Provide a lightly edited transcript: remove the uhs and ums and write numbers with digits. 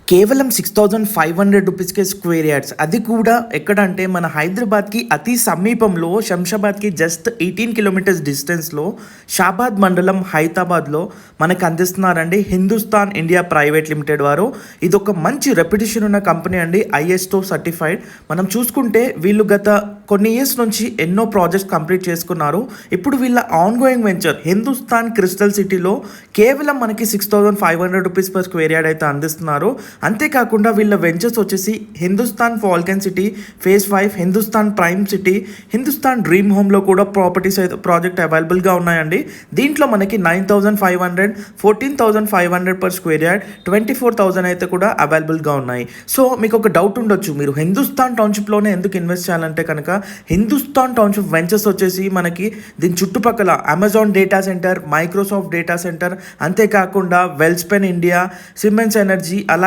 కేవలం 6,500 రూపీస్‌కే square yards. అది కూడా ఎక్కడంటే మన హైదరాబాద్‌కి అతి సమీపంలో శంషాబాద్‌కి జస్ట్ 18 కిలోమీటర్స్ డిస్టెన్స్‌లో షాబాద్ మండలం హైదరాబాద్‌లో మనకు అందిస్తున్నారండి హిందుస్థాన్ ఇండియా ప్రైవేట్ లిమిటెడ్ వారు. ఇదొక మంచి రెప్యుటేషన్ ఉన్న కంపెనీ అండి, ఐఎస్ఓ సర్టిఫైడ్. మనం చూసుకుంటే వీళ్ళు గత కొన్ని ఇయర్స్ నుంచి ఎన్నో ప్రాజెక్ట్స్ కంప్లీట్ చేసుకున్నారు. ఇప్పుడు వీళ్ళ on going venture Hindustan crystal సిటీలో కేవలం మనకి 6,500 రూపీస్ పర్ స్క్వేర్ యార్డ్ అయితే అందిస్తున్నారు. అంతేకాకుండా వీళ్ళ వెంచర్స్ వచ్చేసి Hindustan falcon city phase 5, Hindustan prime city, Hindustan dream హోమ్లో కూడా ప్రాపర్టీస్ అయితే ప్రాజెక్ట్ అవైలబుల్గా ఉన్నాయండి. దీంట్లో మనకి 9,500, 14,500 పర్ స్క్వేర్ యార్డ్, 24,000 అయితే కూడా అవైలబుల్గా ఉన్నాయి. సో మీకు ఒక డౌట్ ఉండొచ్చు, మీరు హిందుస్థాన్ టౌన్షిప్లోనే ఎందుకు ఇన్వెస్ట్ చేయాలంటే కనుక హిందుస్థాన్ టౌన్షిప్ వెంచర్స్ వచ్చేసి మనకి దీని చుట్టుపక్కల Amazon data centre, Microsoft data centre, అంతేకాకుండా వెల్స్పెన్ ఇండియా, సిమెన్స్ ఎనర్జీ, అలాగే